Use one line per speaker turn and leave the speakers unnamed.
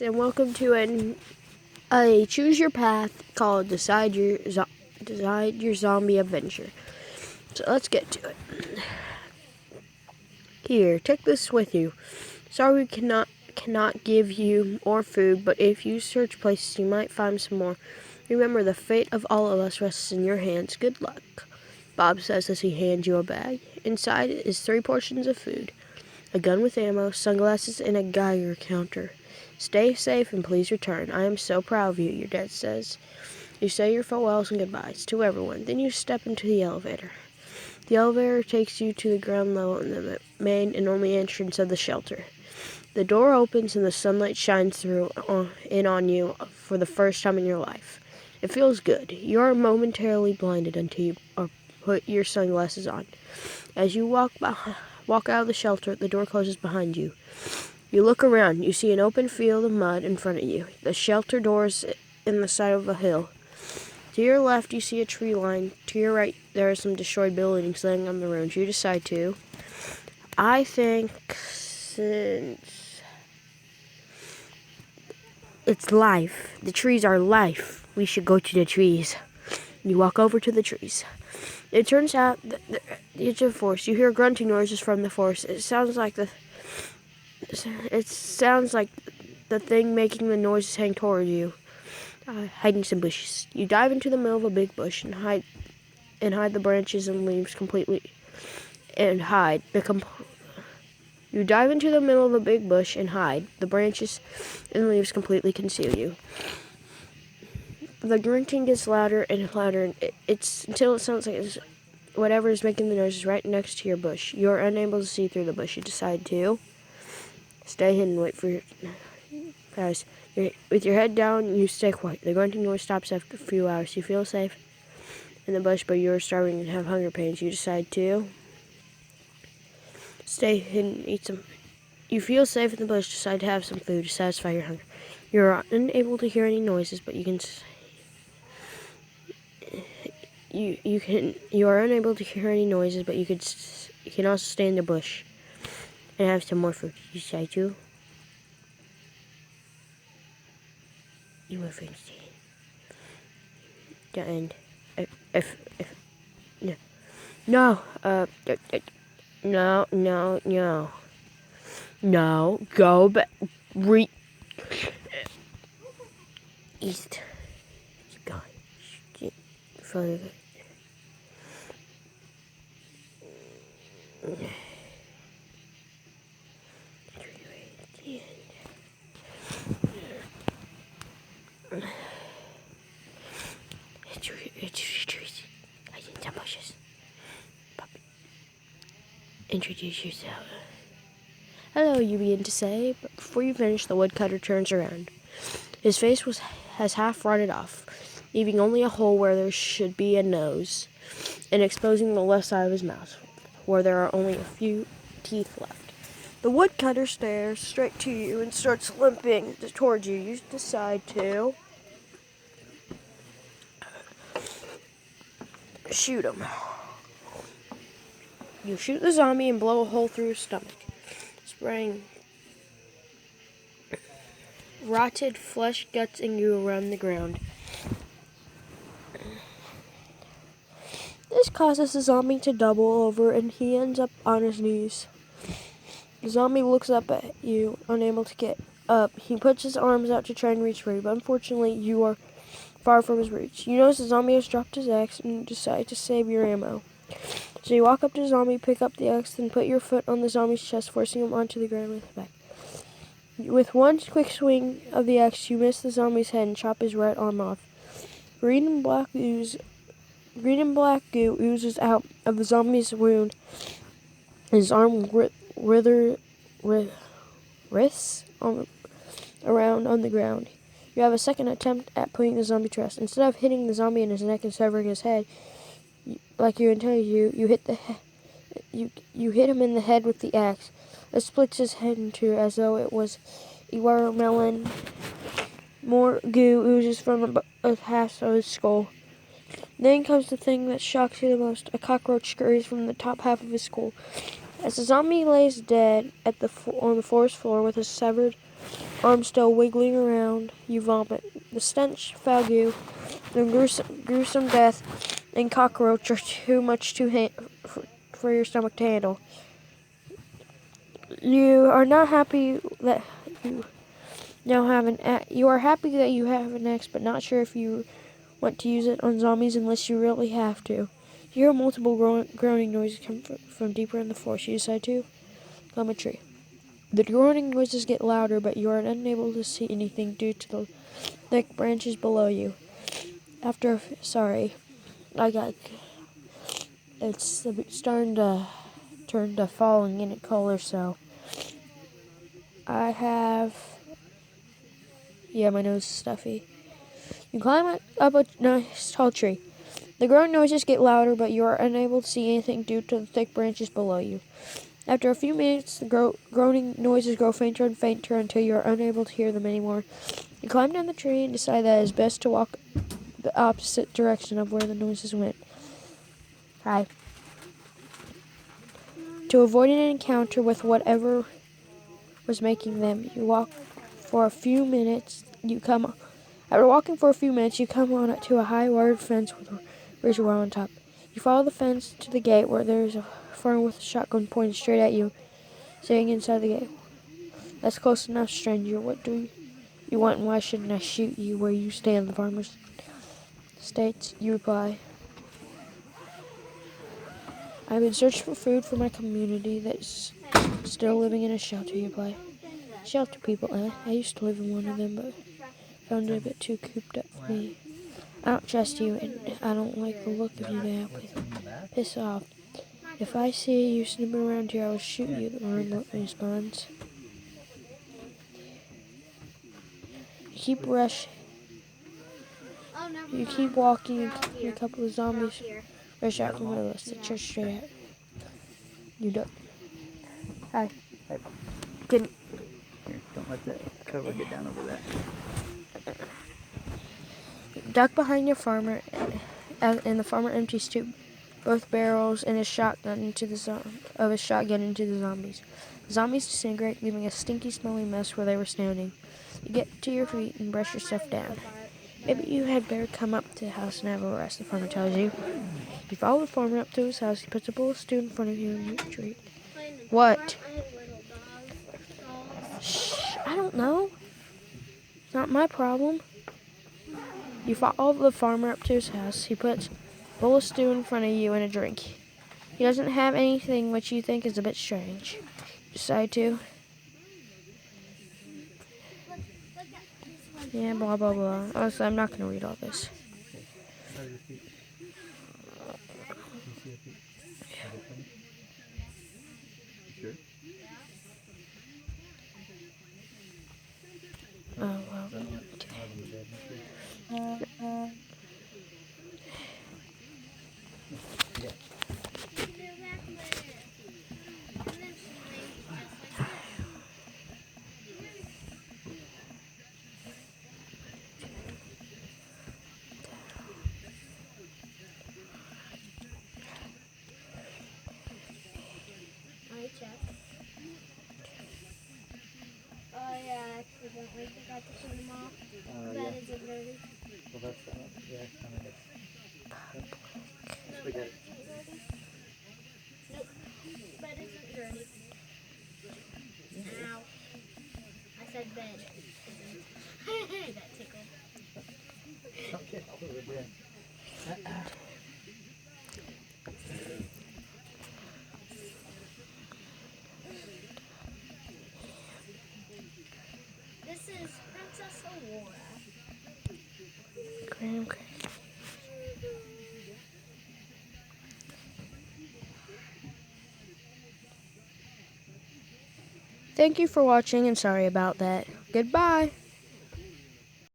And welcome to a choose your path called Decide Your Zombie Adventure. So let's get to it. Here, take this with you. Sorry we cannot give you more food, but if you search places you might find some more. Remember, the fate of all of us rests in your hands. Good luck, Bob says as he hands you a bag. Inside is 3 portions of food, a gun with ammo, sunglasses, and a Geiger counter. Stay safe and please return. I am so proud of you, your dad says. You say your farewells and goodbyes to everyone. Then you step into the elevator. The elevator takes you to the ground level in the main and only entrance of the shelter. The door opens and the sunlight shines in on you for the first time in your life. It feels good. You are momentarily blinded until you put your sunglasses on. As you walk out of the shelter, the door closes behind you. You look around. You see an open field of mud in front of you. The shelter door is in the side of a hill. To your left, you see a tree line. To your right, there are some destroyed buildings laying on the road. You decide to. I think since it's life, the trees are life, we should go to the trees. You walk over to the trees. It turns out the edge of the forest. You hear grunting noises from the forest. It sounds like the thing making the noises heading toward you, hiding some bushes. You dive into the middle of a big bush and hide the branches and leaves completely. You dive into the middle of a big bush and hide. The branches and leaves completely conceal you. The grunting gets louder and louder, until it sounds like whatever is making the noise is right next to your bush. You are unable to see through the bush. You decide to stay hidden, wait for your guys. With your head down, you stay quiet. The grunting noise stops after a few hours. You feel safe in the bush, but you are starving and have hunger pains. You decide to stay hidden, eat some. You feel safe in the bush, decide to have some food to satisfy your hunger. You are unable to hear any noises, but you are unable to hear any noises, but you can also stay in the bush and have some more food. You decide to. You will finish the end. No, go back. East. Keep going. Further. Introduce yourself. Hello, you begin to say, but before you finish, the woodcutter turns around. His face has half rotted off, leaving only a hole where there should be a nose, and exposing the left side of his mouth, where there are only a few teeth left. The woodcutter stares straight to you and starts limping towards you. You decide to shoot him. You shoot the zombie and blow a hole through his stomach, spraying rotted flesh, guts, and goo around the ground. This causes the zombie to double over, and he ends up on his knees. The zombie looks up at you, unable to get up. He puts his arms out to try and reach for you, but unfortunately, you are far from his reach. You notice the zombie has dropped his axe and decide to save your ammo. So you walk up to the zombie, pick up the axe, then put your foot on the zombie's chest, forcing him onto the ground with his back. With one quick swing of the axe, you miss the zombie's head and chop his right arm off. Green and black goo oozes out of the zombie's wound. His arm writhes around on the ground. You have a second attempt at putting the zombie to rest. Instead of hitting the zombie in his neck and severing his head, like you intended, you hit him in the head with the axe. It splits his head in two as though it was a watermelon. More goo oozes from a half of his skull. Then comes the thing that shocks you the most. A cockroach scurries from the top half of his skull. As the zombie lays dead on the forest floor with his severed arms still wiggling around. You vomit. The stench, fagu, the gruesome death, and cockroach are too much for your stomach to handle. You are not happy that you now have you are happy that you have an axe, but not sure if you want to use it on zombies unless you really have to. You hear multiple groaning noises come from deeper in the forest. You decide to climb a tree. The groaning noises get louder, but you are unable to see anything due to the thick branches below you. It's starting to turn to falling in color, so my nose is stuffy. You climb up a nice tall tree. The groaning noises get louder, but you are unable to see anything due to the thick branches below you. After a few minutes, the groaning noises grow fainter and fainter until you are unable to hear them anymore. You climb down the tree and decide that it is best to walk the opposite direction of where the noises went. Hi. To avoid an encounter with whatever was making them, you walk for a few minutes. After walking for a few minutes, you come on to a high wired fence with a razor wire on top. You follow the fence to the gate where there is a farmer with a shotgun pointed straight at you, sitting inside the gate. That's close enough, stranger. What do you want, and why shouldn't I shoot you where you stand? The farmer states. You reply, I've been searching for food for my community that's still living in a shelter. You reply, shelter people, eh? I used to live in one of them, but found it a bit too cooped up for me. I don't trust you, and I don't like the look of you now. Piss off. If I see you snooping around here, I will shoot you, the farmer responds. You keep walking, and a couple of zombies rush out from the list. The church straight at you. Duck. Hi.
Hey.
Can
Here, don't let that cover get down over that.
duck behind your farmer, and the farmer empties both barrels and his shotgun into the zombies. The zombies disintegrate, leaving a stinky, smelly mess where they were standing. You get to your feet and brush yourself down. Maybe you had better come up to the house and have a rest, the farmer tells you. You follow the farmer up to his house. He puts a bowl of stew in front of you and you eat. What? Shh, I don't know. It's not my problem. You follow the farmer up to his house. He puts a bowl of stew in front of you and a drink. He doesn't have anything which you think is a bit strange. You decide to. Yeah, blah, blah, blah. Honestly, I'm not going to read all this. Oh, well.
Oh yeah, I accidentally forgot to turn them off. That isn't dirty.
Well, that's yeah, kind of
No, bed isn't dirty. Nope, bed isn't dirty. Ow. I said bed isn't. That tickled.
Okay, I'll put it in.
This is Princess Aurora.
Graham. Thank you for watching and sorry about that. Goodbye.